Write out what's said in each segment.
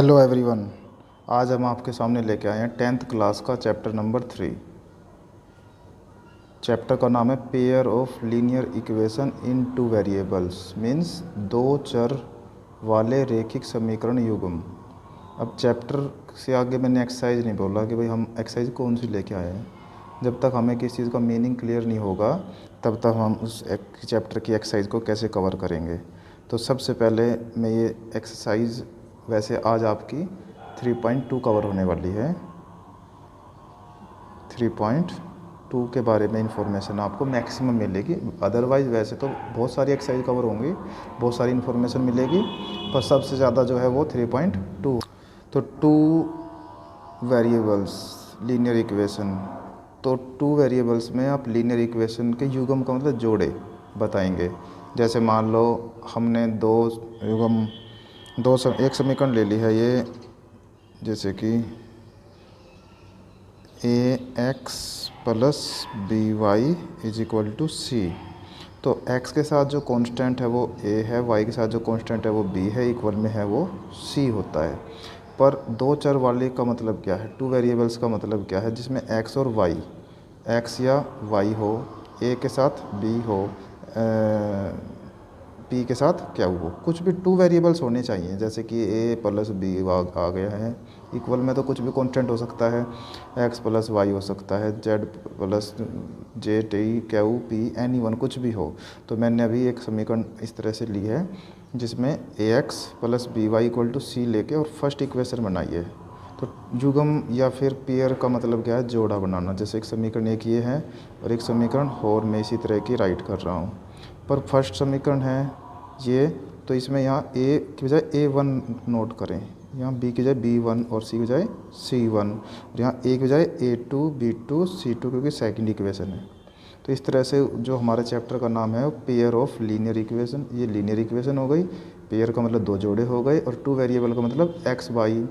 Hello everyone. आज हम आपके सामने लेके आए हैं 10th क्लास का चैप्टर नंबर 3। चैप्टर का नाम है pair of linear equation in two variables, means दो चर वाले रैखिक समीकरण युग्म। अब चैप्टर से आगे मैंने एक्सरसाइज नहीं बोला कि भाई हम एक्सरसाइज कौन सी लेके आए हैं। जब तक हमें किसी चीज़ का मीनिंग क्लियर नहीं होगा तब तक हम उस चैप्टर की एक्सरसाइज को कैसे कवर करेंगे। तो सबसे पहले मैं ये एक्सरसाइज, वैसे आज आपकी 3.2 कवर होने वाली है। 3.2 के बारे में इंफॉर्मेशन आपको मैक्सिमम मिलेगी। अदरवाइज़ वैसे तो बहुत सारी एक्सरसाइज कवर होंगी, बहुत सारी इन्फॉर्मेशन मिलेगी, पर सबसे ज़्यादा जो है वो 3.2। तो टू वेरिएबल्स लीनियर इक्वेशन, तो टू वेरिएबल्स में आप लीनियर इक्वेशन के युग्म का मतलब जोड़े बताएंगे। जैसे मान लो हमने दो युग्म एक समीकरण ले ली है ये, जैसे कि ax plus B Y is equal to C. तो x के साथ जो कांस्टेंट है वो a है, y के साथ जो कांस्टेंट है वो b है, इक्वल में है वो c होता है। पर दो चर वाले का मतलब क्या है, टू वेरिएबल्स का मतलब क्या है, जिसमें x और y, x या y हो, a के साथ b हो, p के साथ क्या हो, कुछ भी टू वेरिएबल्स होने चाहिए। जैसे कि a प्लस बी आ गया है, इक्वल में तो कुछ भी कांस्टेंट हो सकता है, x प्लस वाई हो सकता है, z plus J T Q P any one कुछ भी हो। तो मैंने अभी एक समीकरण इस तरह से ली है जिसमें ax plus B Y equal to C लेके और फर्स्ट इक्वेशन बनाई है। तो युग्म या फिर पेयर का मतलब क्या है, जोड़ा बनाना। जैसे एक समीकरण एक ये है और एक समीकरण और मैं इसी तरह की राइट कर रहा हूँ। पर फर्स्ट समीकरण है ये, तो इसमें यहाँ a की बजाय a1 नोट करें, यहाँ b की बजाय b1 और c की बजाय c1, और यहाँ a की बजाय a2 b2 c2, क्योंकि सेकंड इक्वेशन है। तो इस तरह से जो हमारे चैप्टर का नाम है पेयर ऑफ लीनियर इक्वेशन, ये लीनियर इक्वेशन हो गई, पेयर का मतलब दो जोड़े हो गए, और टू वेरिएबल का मतलब एक्स वाई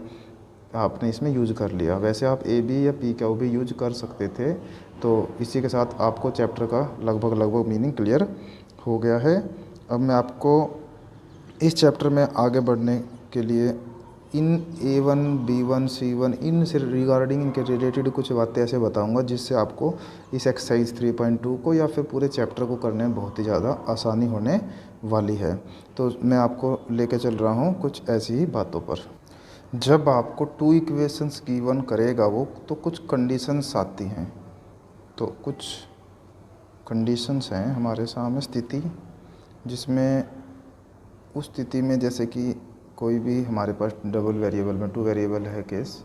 आपने इसमें यूज कर लिया। वैसे आप ए बी या पी क्या भी यूज कर सकते थे। तो इसी के साथ आपको चैप्टर का लगभग मीनिंग क्लियर हो गया है। अब मैं आपको इस चैप्टर में आगे बढ़ने के लिए इन A1 B1 C1 इन से रिगार्डिंग, इनके रिलेटेड कुछ बातें ऐसे बताऊंगा जिससे आपको इस एक्सरसाइज 3.2 को या फिर पूरे चैप्टर को करने में बहुत ही ज़्यादा आसानी होने वाली है। तो मैं आपको लेके चल रहा हूँ कुछ ऐसी ही बातों पर। जब आपको टू इक्वेशंस गिवन करेगा वो, तो कुछ कंडीशंस आती हैं। तो कुछ कंडीशंस हैं हमारे सामने स्थिति, जिसमें उस स्थिति में जैसे कि कोई भी हमारे पास डबल वेरिएबल में टू वेरिएबल है केस,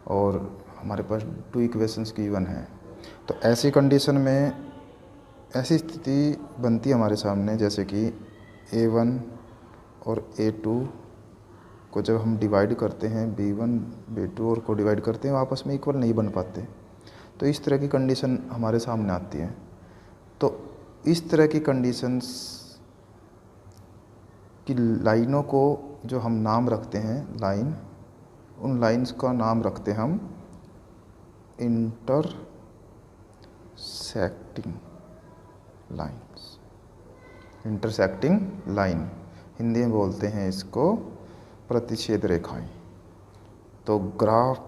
और हमारे पास टू इक्वेशंस गिवन है, तो ऐसी कंडीशन में ऐसी स्थिति बनती है हमारे सामने, जैसे कि a1 और a2 को जब हम डिवाइड करते हैं, b1 b2 और को डिवाइड करते हैं, आपस में इक्वल नहीं बन पाते। तो इस तरह की कंडीशन हमारे सामने आती है। तो इस तरह की कंडीशंस कि लाइनों को जो हम नाम रखते हैं लाइन, उन लाइंस का नाम रखते हैं हम intersecting lines. Intersecting line, Hindi में बोलते हैं इसको प्रतिच्छेद रेखाएं। तो ग्राफ,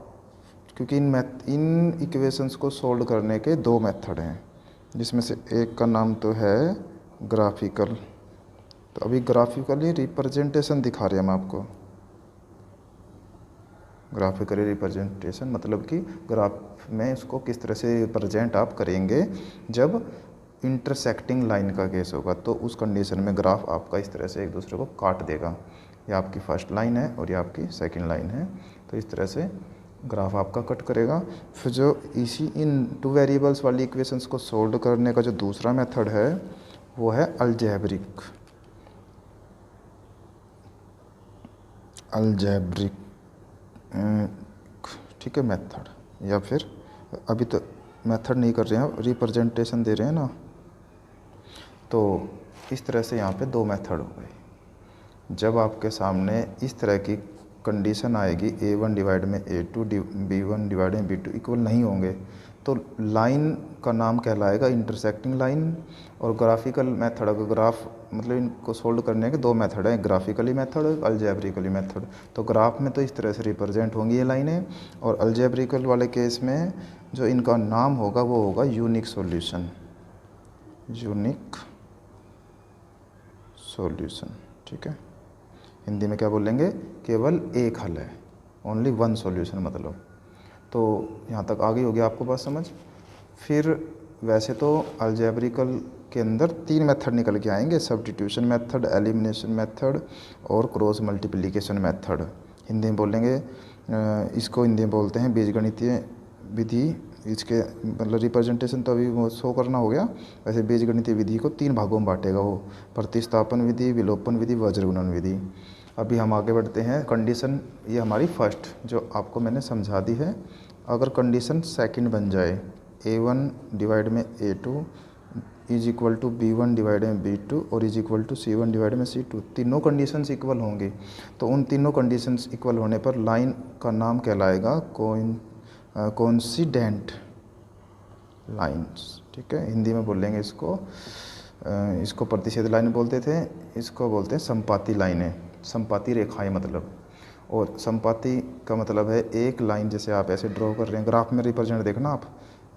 क्योंकि इन इक्वेशंस को सोल्व करने के दो मेथड हैं, जिसमें से एक का नाम तो है ग्राफिकल। तो अभी ग्राफिकली रिप्रेजेंटेशन दिखा रहे हैं हम आपको। ग्राफिकली रिप्रेजेंटेशन मतलब कि ग्राफ में इसको किस तरह से रिप्रेजेंट आप करेंगे जब इंटरसेक्टिंग लाइन का केस होगा। तो उस कंडीशन में ग्राफ आपका इस तरह से एक दूसरे को काट देगा। ये आपकी फर्स्ट लाइन है और ये आपकी सेकंड लाइन है। तो इस तरह से ग्राफ आपका कट करेगा। फिर जो इसी इन टू वेरिएबल्स वाली इक्वेशंस को सोल्व करने का जो दूसरा मेथड है वो है अलजेब्रिक। ठीक है, मेथड, या फिर अभी तो मेथड नहीं कर रहे हैं, रिप्रेजेंटेशन दे रहे हैं ना। तो इस तरह से यहाँ पे दो मेथड हो गए। जब आपके सामने इस तरह की कंडीशन आएगी, a1 डिवाइड में a2 b1 डिवाइड में b2 इक्वल नहीं होंगे, तो लाइन का नाम कहलाएगा इंटरसेक्टिंग लाइन। और ग्राफिकल मेथड, अगर ग्राफ मतलब इनको सोल्व करने के दो मेथड हैं, ग्राफिकली मेथड और अलजेब्रिकली मेथड। तो ग्राफ में तो इस तरह से रिप्रेजेंट होंगी ये लाइनें, और अलजेब्रिकल वाले केस में जो इनका नाम होगा वो होगा यूनिक सॉल्यूशन, यूनिक सॉल्यूशन। ठीक है, हिंदी में क्या बोलेंगे, केवल एक हल है, ओनली वन सॉल्यूशन मतलब। तो यहाँ तक आ गई होगी आपको बात समझ। फिर वैसे तो अलजेब्रिकल के अंदर तीन मेथड निकल के आएंगे, सब्स्टिट्यूशन मेथड, एलिमिनेशन मेथड और क्रॉस मल्टीप्लिकेशन मेथड। हिंदी में बोलेंगे इसको हिंदी में बोलते हैं बीजगणितीय विधि। इसके मतलब रिप्रेजेंटेशन तो अभी वो शो करना हो गया। वैसे बीजगणितीय विधि को तीन भागों में बांटेगा वो, प्रतिस्थापन विधि, विलोपन विधि, वज्रगुणन विधि। अभी हम आगे बढ़ते हैं। कंडीशन ये हमारी फर्स्ट जो आपको मैंने समझा दी है। अगर कंडीशन सेकंड बन जाए, A1 डिवाइड में A2 is equal to B1 divide में B2 और is equal to C1 divide में C2, तीनों कंडीशंस इक्वल होंगे। तो उन तीनों कंडीशंस इक्वल होने पर लाइन का नाम कहलाएगा कोइंसिडेंट लाइन्स। ठीक है, हिंदी में बोलेंगे इसको प्रतिच्छेद लाइन बोलते थे, इसको बोलते हैं संपाती लाइनें, संपाती रेखाएं मतलब। और संपाती का मतलब है एक लाइन, जैसे आप ऐसे ड्रॉ कर रहे हैं, ग्राफ में रिप्रेजेंट देखना, आप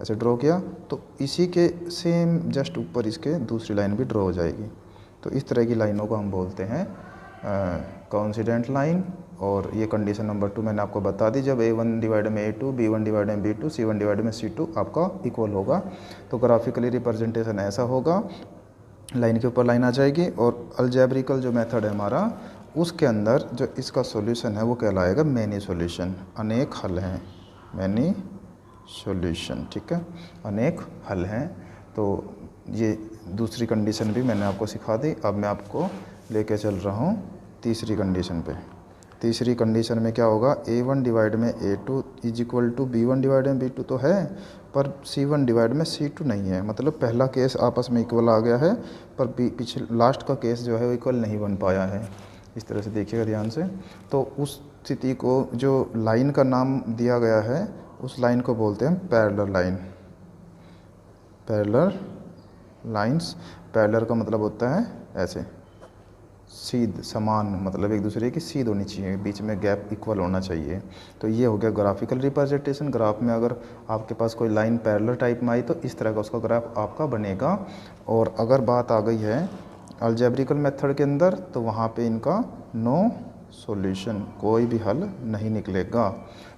ऐसे ड्रॉ किया तो इसी के सेम जस्ट ऊपर इसके दूसरी लाइन भी ड्रॉ हो जाएगी। तो इस तरह की लाइनों को हम बोलते हैं कोइंसिडेंट लाइन। और ये कंडीशन नंबर 2 मैंने आपको बता दी, जब A1 डिवाइड में A2, B1 डिवाइड में B2, C1 डिवाइड में C2 आपका इक्वल होगा। तो ग्राफिकली रिप्रेजेंटेशन ऐसा होगा, लाइन के ऊपर लाइन आ जाएगी। और अलजेब्रिकल जो मेथड है हमारा, उसके अंदर जो इसका सॉल्यूशन है वो कहलाएगा मैनी सॉल्यूशन, अनेक हल हैं, मैनी सॉल्यूशन। ठीक है, अनेक हल हैं। तो ये दूसरी कंडीशन भी मैंने आपको सिखा दी। अब मैं आपको लेके चल रहा हूँ तीसरी कंडीशन पे। तीसरी कंडीशन में क्या होगा, A1 डिवाइड में A2 is equal to B1 divide में B2 तो है, पर C1 डिवाइड में C2 नहीं है। मतलब पहला केस आपस में इक्वल आ गया है, पर पिछले लास्ट का केस जो है वो इक्वल नहीं बन पाया है। इस तरह से देखिएगा ध्यान से। तो उस स्थिति को जो लाइन का नाम दिया गया है, उस लाइन को बोलते हैं parallel line, parallel lines. Parallel का मतलब होता है ऐसे सीध, समान, मतलब एक दूसरे की सीध होनी चाहिए, बीच में गैप इक्वल होना चाहिए। तो ये हो गया ग्राफिकल रिप्रेजेंटेशन। ग्राफ में अगर आपके पास कोई लाइन पैरेलल टाइप में आई तो इस तरह का उसका ग्राफ आपका बनेगा। और अगर बात आ गई है अलजेब्रिकल मेथड के अंदर, तो वहाँ पे इनका नो सॉल्यूशन, कोई भी हल नहीं निकलेगा।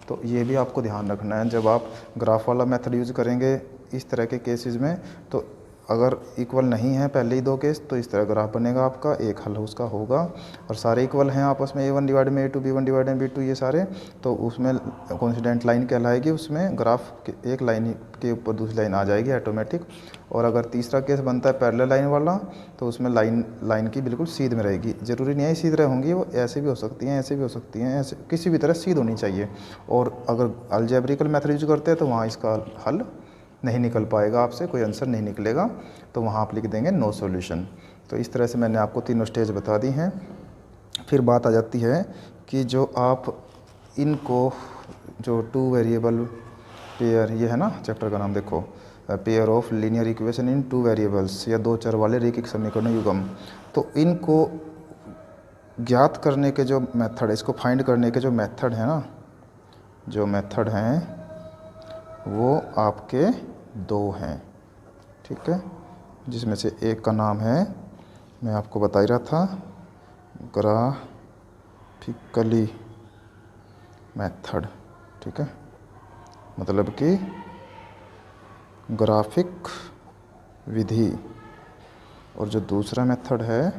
तो ये भी आपको ध्यान रखना है, जब आप ग्राफ वाला मेथड यूज़ करेंगे इस तरह के केसेस में, तो अगर इक्वल नहीं है पहले ही दो केस, तो इस तरह ग्राफ बनेगा आपका, एक हल उसका होगा। और सारे इक्वल हैं आपस में, A1 डिवाइड में A2, B1 डिवाइड में B2 ये सारे, तो उसमें कोइंसिडेंट लाइन कहलाएगी। उसमें ग्राफ के एक लाइन के ऊपर दूसरी लाइन आ जाएगी ऑटोमेटिक। और अगर तीसरा केस बनता है पैरेलल लाइन वाला, तो उसमें लाइन की बिल्कुल सीध में रहेगी। ज़रूरी नहीं है सीध रहे होंगी, वो ऐसे भी हो सकती हैं, ऐसे भी हो सकती हैं, ऐसे किसी भी तरह सीध होनी चाहिए। और अगर अलजेब्रिकल मेथड यूज करते हैं तो वहाँ इसका हल नहीं निकल पाएगा, आपसे कोई आंसर नहीं निकलेगा। तो वहाँ आप लिख देंगे नो सॉल्यूशन। तो इस तरह से मैंने आपको तीनों स्टेज बता दी हैं। फिर बात आ जाती है कि जो आप इनको जो टू वेरिएबल पेयर, ये है ना चैप्टर का नाम, देखो pair of linear equation in two variables, या दो चर वाले रैखिक समीकरण युग्म। तो इनको ज्ञात करने के जो मेथड है, इसको फाइंड करने के जो मेथड है ना, जो मेथड हैं वो आपके दो हैं। ठीक है, जिसमें से एक का नाम है, मैं आपको बता ही रहा था, ग्राफिकली मेथड। ठीक है, मतलब कि ग्राफिक विधि। और जो दूसरा मेथड है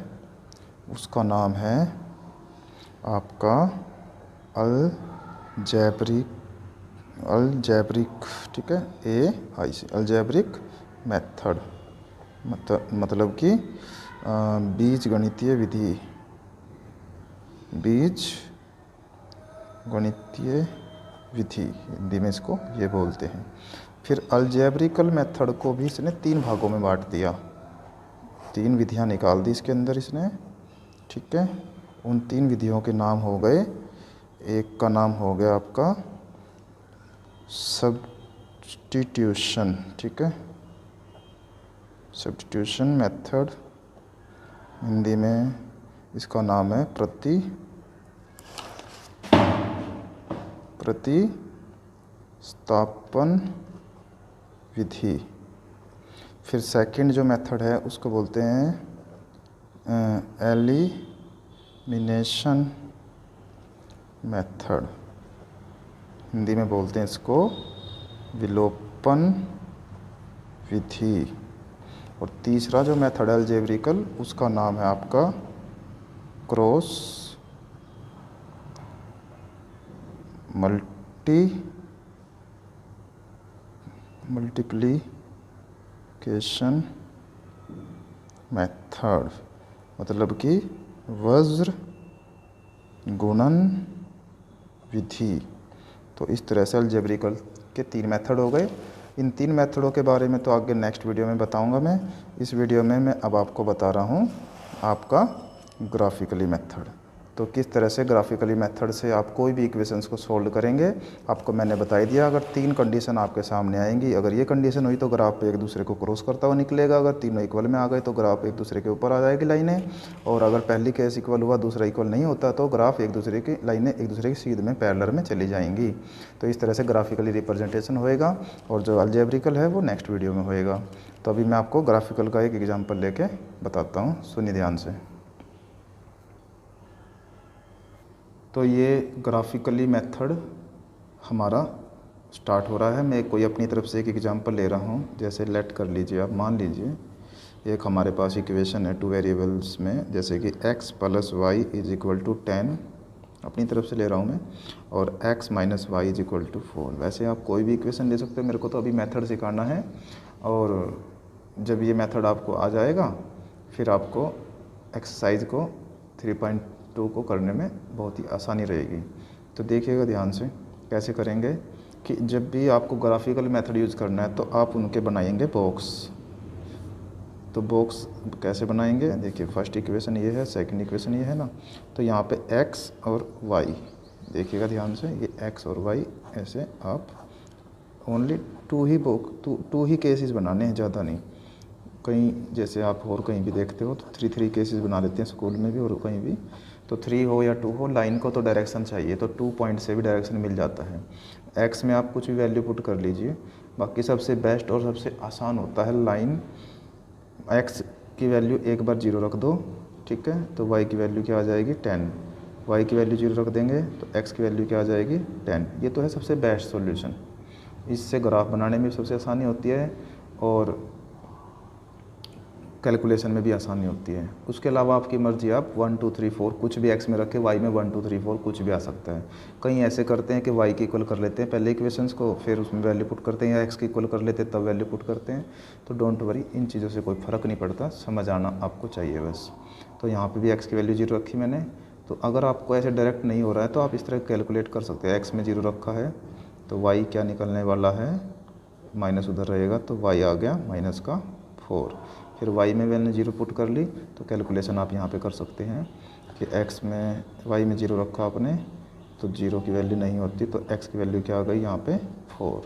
उसका नाम है आपका अलजेब्रिक। ठीक है, AIC, अलजेब्रिक मेथड। मतलब कि बीजगणितीय विधि, बीजगणितीय विधि हिंदी में इसको ये बोलते हैं। फिर अलजेब्रिकल मेथड को भी इसने तीन भागों में बांट दिया, तीन विधियां निकाल दी इसके अंदर इसने। ठीक है, उन तीन विधियों के नाम हो गए, एक का नाम हो गया आपका सब्स्टिट्यूशन, ठीक है, सब्स्टिट्यूशन मेथड, हिंदी में इसका नाम है प्रतिस्थापन विधि। फिर सेकंड जो मेथड है उसको बोलते हैं एलिमिनेशन मेथड, हिंदी में बोलते हैं इसको विलोपन विधि। और तीसरा जो मेथड है अलजेब्रिकल, उसका नाम है आपका क्रॉस मल्टीप्लिकेशन मेथड, मतलब कि वज्र गुणन विधि। तो इस तरह से अलजेब्रिकल के 3 मेथड हो गए। इन 3 मेथडों के बारे में तो आगे नेक्स्ट वीडियो में बताऊंगा मैं। इस वीडियो में मैं अब आपको बता रहा हूं आपका ग्राफिकली मेथड। तो किस तरह से ग्राफिकली मेथड से आप कोई भी इक्वेशंस को सोल्व करेंगे, आपको मैंने बता ही दिया। अगर 3 कंडीशन आपके सामने आएंगी, अगर ये कंडीशन हुई तो ग्राफ एक दूसरे को क्रॉस करता हुआ निकलेगा। अगर तीनों इक्वल में आ गए तो ग्राफ एक दूसरे के ऊपर आ जाएगी लाइनें। और अगर पहली केस इक्वल हुआ, दूसरा इक्वल नहीं होता, तो ग्राफ एक दूसरे की लाइनें एक दूसरे की सीध में पैरेलल में चली जाएंगी। तो इस तरह से ग्राफिकली रिप्रेजेंटेशन होएगा। और जो अलजेब्रिकल है वो नेक्स्ट वीडियो में होएगा। तो अभी मैं आपको ग्राफिकल का एक एग्जाम्पल लेके बताता हूँ, सुनिए ध्यान से। तो ये ग्राफिकली मेथड हमारा स्टार्ट हो रहा है। मैं कोई अपनी तरफ से एक एग्जांपल ले रहा हूँ। जैसे लेट कर लीजिए, आप मान लीजिए एक हमारे पास इक्वेशन है 2 वेरिएबल्स में, जैसे कि x + y = 10, अपनी तरफ से ले रहा हूँ मैं, और x - y = 4। वैसे आप कोई भी इक्वेशन ले सकते हो, मेरे को तो अभी मेथड सिखाना है। और जब ये मेथड आपको आ जाएगा, फिर आपको एक्सरसाइज को 3.2 को करने में बहुत ही आसानी रहेगी। तो देखिएगा ध्यान से कैसे करेंगे कि जब भी आपको ग्राफिकल मेथड यूज़ करना है तो आप उनके बनाएंगे बॉक्स। तो बॉक्स कैसे बनाएंगे, देखिए फर्स्ट इक्वेशन ये है, सेकंड इक्वेशन ये है ना। तो यहाँ पे x और y, देखिएगा ध्यान से, ये x और y ऐसे आप ओनली 2 ही केसेस बनाने हैं, ज़्यादा नहीं। कहीं जैसे आप और कहीं भी देखते हो तो 3 केसेस बना लेते हैं स्कूल में भी और कहीं भी। तो 3 हो या 2 हो, लाइन को तो डायरेक्शन चाहिए, तो 2 पॉइंट से भी डायरेक्शन मिल जाता है। x में आप कुछ भी वैल्यू पुट कर लीजिए। बाकी सबसे बेस्ट और सबसे आसान होता है लाइन, x की वैल्यू एक बार 0 रख दो, ठीक है, तो y की वैल्यू क्या आ जाएगी 10। y की वैल्यू 0 रख देंगे तो x की वैल्यू क्या आ जाएगी 10। ये तो है सबसे बेस्ट सॉल्यूशन। इससे ग्राफ बनाने में सबसे आसानी होती है और कैलकुलेशन में भी आसानी होती है। उसके अलावा आपकी मर्जी, आप 1 2 3 4 कुछ भी x में रखे, y में 1 2 3 4 कुछ भी आ सकता है। कहीं ऐसे करते हैं कि y के इक्वल कर लेते हैं पहले इक्वेशंस को, फिर उसमें वैल्यू पुट करते हैं, या x के इक्वल कर लेते हैं तब वैल्यू पुट करते हैं। तो डोंट वरी, इन चीज़ों से कोई फ़र्क नहीं पड़ता, समझ आना आपको चाहिए बस। तो यहाँ पर भी x की वैल्यू 0 रखी मैंने। तो अगर आपको ऐसे डायरेक्ट नहीं हो रहा है तो आप इस तरह कैलकुलेट कर सकते हैं। x में 0 रखा है तो y क्या निकलने वाला है, माइनस उधर रहेगा तो y आ गया -4। फिर y में मैंने 0 पुट कर ली, तो कैलकुलेशन आप यहाँ पे कर सकते हैं कि x में y में 0 रखा आपने तो 0 की वैल्यू नहीं होती, तो x की वैल्यू क्या आ गई यहाँ पे 4।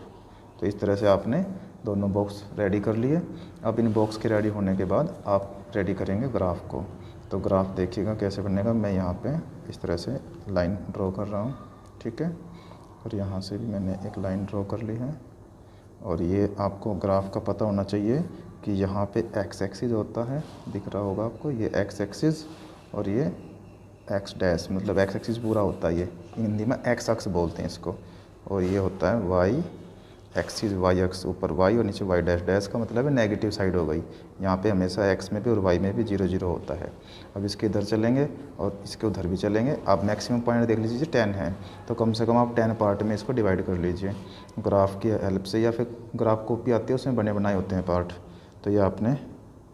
तो इस तरह से आपने दोनों बॉक्स रेडी कर लिए। अब इन बॉक्स के रेडी होने के बाद आप रेडी करेंगे ग्राफ को। तो ग्राफ देखिएगा कैसे बनेगा। मैं यहाँ पे इस तरह से लाइन ड्रॉ कर रहा हूँ, ठीक है, और यहाँ से भी मैंने एक लाइन ड्रॉ कर ली है। और ये आपको ग्राफ का पता होना चाहिए कि यहाँ पे x एक्सिस होता है, दिख रहा होगा आपको, ये x एक्सिस, और ये x डैश, मतलब x एक्सिस पूरा होता है, ये हिंदी में x अक्ष बोलते हैं इसको। और ये होता है y एक्सिस, y अक्ष ऊपर y और नीचे y डैश। डैश का मतलब है नेगेटिव साइड हो गई। यहाँ पे हमेशा x में भी और y में भी 0 0 होता है। अब इसके इधर चलेंगे और इसके उधर भी चलेंगे। आप मैक्सिमम पॉइंट देख लीजिए 10 है, तो कम से कम आप 10 पार्ट में इसको डिवाइड कर लीजिए ग्राफ की हेल्प से, या फिर ग्राफ कॉपी आती है उसमें बने बनाए होते हैं पार्ट। तो ये आपने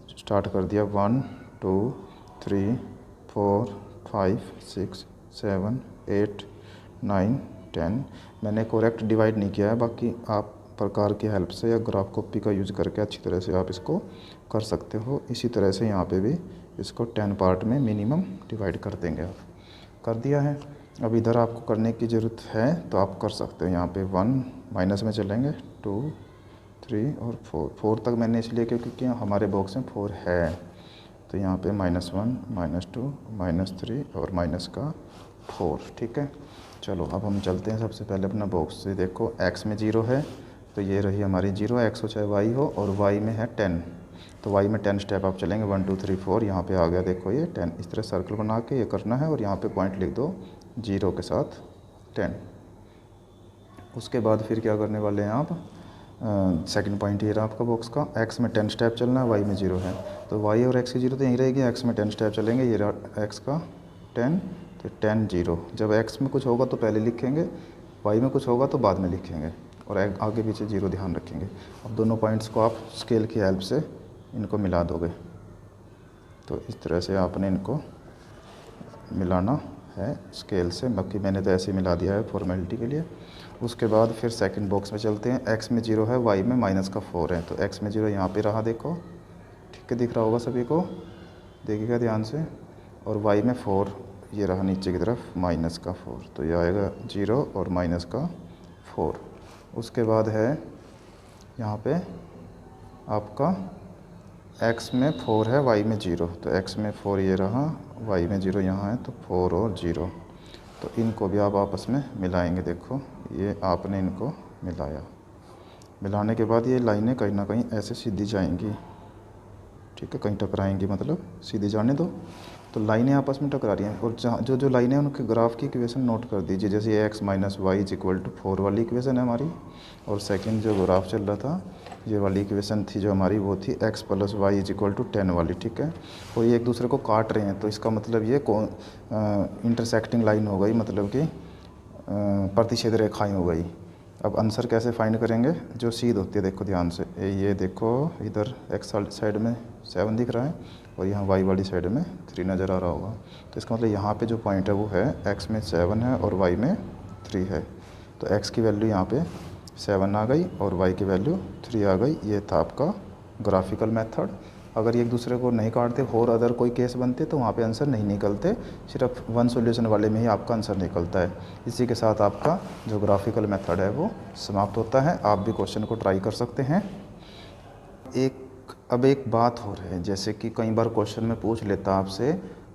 स्टार्ट कर दिया 1 2 3 4 5 6 7 8 9 10। मैंने करेक्ट डिवाइड नहीं किया है, बाकी आप प्रकार की हेल्प से या ग्राफ कॉपी का यूज़ करके अच्छी तरह से आप इसको कर सकते हो। इसी तरह से यहाँ पे भी इसको 10 पार्ट में मिनिमम डिवाइड कर देंगे। आप कर दिया है। अब इधर आपको करने की ज़रूरत है तो आप कर सकते हो। यहाँ पे 1 माइनस में चलेंगे, 2 3 और 4 तक मैंने इसलिए क्योंकि हमारे बॉक्स में 4 है। तो यहाँ पे -1 -2 -3 और माइनस का 4। ठीक है, चलो अब हम चलते हैं सबसे पहले अपना बॉक्स से। देखो x में 0 है तो ये रही हमारी 0, x हो चाहे y हो, और y में है 10 तो y में 10 स्टेप आप चलेंगे, 1 2 3 4। यहाँ पे आ गया देखो ये 10। इस तरह सर्कल बना के ये करना है और यहाँ पे पॉइंट लिख दो 0 के साथ 10। उसके बाद फिर क्या करने वाले हैं आप, सेकंड पॉइंट ये रहा आपका बॉक्स का, x में 10 स्टेप चलना है, y में 0 है तो y और x की 0 तो यहीं रहेगी, x में 10 स्टेप चलेंगे, ये रहा x का 10 तो 10 0। जब x में कुछ होगा तो पहले लिखेंगे, y में कुछ होगा तो बाद में लिखेंगे, और आगे पीछे 0 ध्यान रखेंगे। अब दोनों पॉइंट्स को आप स्केल की हेल्प से इनको मिला दोगे, तो इस तरह से आपने इनको मिलाना है स्केल से, बाकी मैंने तो ऐसे ही मिला दिया है फॉर्मेलिटी के लिए। उसके बाद फिर सेकंड बॉक्स में चलते हैं। x में 0 है, y में माइनस का 4 है, तो x में 0 यहाँ पे रहा देखो, ठीक है, दिख रहा होगा सभी को, देखिएगा ध्यान से। और y में 4 ये रहा नीचे की तरफ माइनस का 4, तो ये आएगा 0 और माइनस का 4। उसके बाद है यहाँ पे आपका x में 4 है, y में 0, तो x में 4 ये रहा, y में 0 यहाँ है, तो 4 और 0, तो इनको भी आप आपस में मिलाएंगे। देखो ये आपने इनको मिलाया, मिलाने के बाद ये लाइनें कहीं ना कहीं ऐसे सीधी जाएंगी, ठीक है, कहीं टकराएंगी, मतलब सीधी जाने दो। तो लाइनें आपस में टकरा रही हैं, और जहाँ जो जो लाइनें उनके ग्राफ की इक्वेशन नोट कर दीजिए। जैसे ये x minus y is equal to 4 वाली इक्वेशन है हमारी, और सेकंड जो ग्राफ चल रहा था ये वाली इक्वेशन थी जो हमारी, वो थी x plus y is equal to 10 वाली, ठीक है। और ये एक दूसरे को काट रहे हैं, तो इसका मतलब ये इंटरसेक्टिंग लाइन हो गई, मतलब कि प्रतिच्छेद रेखाएँ हो गई। अब आंसर कैसे फाइंड करेंगे, जो सीध होती है, देखो ध्यान से, ये देखो इधर x साइड में 7 दिख रहा है और यहाँ y वाली साइड में 3 नज़र आ रहा होगा, तो इसका मतलब यहाँ पे जो पॉइंट है वो है x में 7 है और y में 3 है, तो x की वैल्यू यहाँ पे 7 आ गई और y की वैल्यू 3 आ गई। ये था आपका ग्राफिकल मेथड। अगर ये एक दूसरे को नहीं काटते और अदर कोई केस बनते तो वहाँ पे आंसर नहीं निकलते, सिर्फ वन सॉल्यूशन वाले में ही आपका आंसर निकलता है। इसी के साथ आपका जो ग्राफिकल मेथड है वो समाप्त होता है। आप भी क्वेश्चन को ट्राई कर सकते हैं। अब एक बात हो रही है, जैसे कि कई बार क्वेश्चन में पूछ लेता आपसे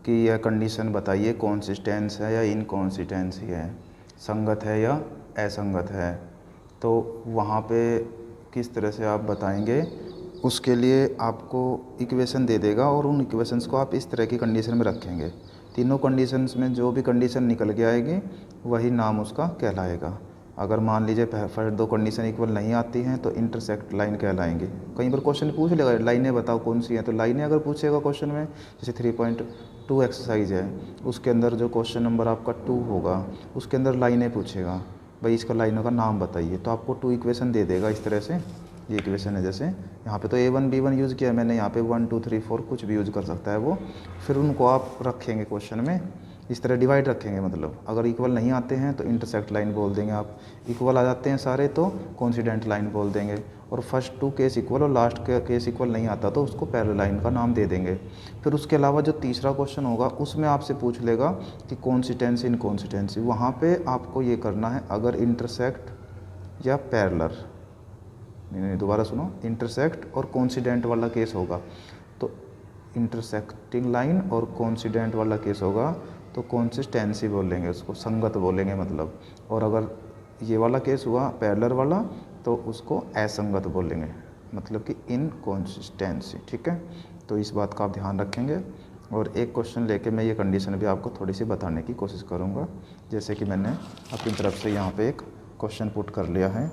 कि यह कंडीशन बताइए कॉन्सिस्टेंस है या इनकॉन्सिस्टेंसी है, संगत है या असंगत है, तो वहाँ पे किस तरह से आप बताएंगे। उसके लिए आपको इक्वेशन दे देगा और उन इक्वेशंस को आप इस तरह की कंडीशन में रखेंगे। तीनों कंडीशंस में जो भी कंडीशन निकल के आएगी वही नाम उसका कहलाएगा। अगर मान लीजिए फर्स्ट 2 कंडीशन इक्वल नहीं आती हैं तो इंटरसेक्ट लाइन कहलाएंगी। कई बार क्वेश्चन पूछ लेगा लाइनें बताओ कौन सी हैं, तो लाइनें अगर पूछेगा क्वेश्चन में, जैसे 3.2 एक्सरसाइज है, उसके अंदर जो क्वेश्चन नंबर आपका 2 होगा उसके अंदर लाइनें पूछेगा, भाई इसका लाइनों का नाम बताइए, तो आपको 2 इक्वेशन दे देगा इस तरह से। ये इक्वेशन है, जैसे यहाँ पे तो A1 B1 यूज़ किया है मैंने, यहाँ पे 1 2 3 4 कुछ भी यूज़ कर सकता है वो। फिर उनको आप रखेंगे क्वेश्चन में, इस तरह डिवाइड रखेंगे, मतलब अगर इक्वल नहीं आते हैं तो इंटरसेक्ट लाइन बोल देंगे आप, इक्वल आ जाते हैं सारे तो कोइंसिडेंट लाइन बोल देंगे, और फर्स्ट 2 केस इक्वल और लास्ट का केस इक्वल नहीं आता तो उसको पैरेलल लाइन का नाम दे देंगे। फिर उसके अलावा जो तीसरा क्वेश्चन होगा उसमें आपसे पूछ लेगा कि कॉन्सिस्टेंसी इनकॉन्सिस्टेंसी, वहाँ पर आपको ये करना है, अगर इंटरसेक्ट या पैरेलल, नहीं दोबारा सुनो, इंटरसेक्ट और कोइंसिडेंट वाला केस होगा तो इंटरसेक्टिंग लाइन, और कोइंसिडेंट वाला केस होगा तो कंसिस्टेंसी बोलेंगे उसको, संगत बोलेंगे मतलब। और अगर ये वाला केस हुआ पैरेलल वाला तो उसको असंगत बोलेंगे, मतलब कि इनकॉन्सिस्टेंसी, ठीक है। तो इस बात का आप ध्यान रखेंगे। और एक क्वेश्चन लेके मैं ये कंडीशन भी आपको थोड़ी सी बताने की कोशिश करूँगा। जैसे कि मैंने अपनी तरफ से यहाँ पे एक क्वेश्चन पुट कर लिया है,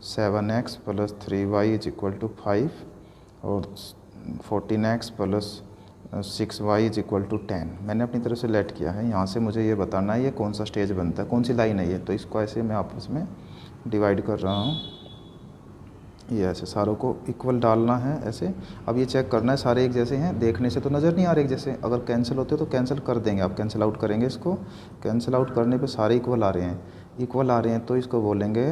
7x plus 3y is equal to 5 और 14x plus 6y is equal to 10। मैंने अपनी तरफ से लेट किया है, यहाँ से मुझे ये बताना है ये कौन सा स्टेज बनता है, कौन सी लाइन है ये, तो इसको ऐसे मैं आपस में डिवाइड कर रहा हूँ। ये ऐसे सारों को इक्वल डालना है ऐसे। अब ये चेक करना है सारे एक जैसे हैं, देखने से तो नज़र नहीं आ रहे एक जैसे, अगर कैंसिल होते हो तो कैंसिल कर देंगे आप, कैंसिल आउट करेंगे इसको, कैंसिल आउट करने पे सारे इक्वल आ रहे हैं, इक्वल आ रहे हैं तो इसको बोलेंगे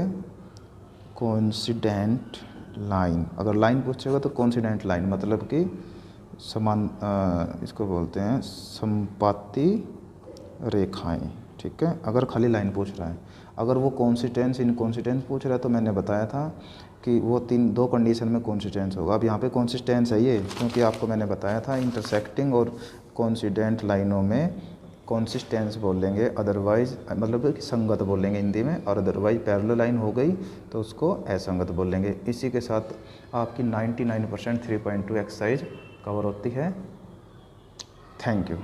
कोइंसिडेंट लाइन। अगर लाइन पूछेगा तो कोइंसिडेंट लाइन मतलब कि समान, इसको बोलते हैं समपाती रेखाएं, ठीक है, अगर खाली लाइन पूछ रहा है। अगर वो कॉन्सिस्टेंस इनकॉन्सिस्टेंस पूछ रहा है तो मैंने बताया था कि वो दो कंडीशन में कॉन्सिस्टेंस होगा। अब यहाँ पे कॉन्सिस्टेंस है ये, क्योंकि आपको मैंने बताया था इंटरसेक्टिंग और कॉन्सिडेंट लाइनों में कॉन्सिस्टेंस बोलेंगे, अदरवाइज मतलब कि संगत बोलेंगे हिंदी में, और अदरवाइज पैरेलल लाइन हो गई तो उसको असंगत बोलेंगे। इसी के साथ आपकी 99% 3.2 एक्सरसाइज कवर होती है। Thank you.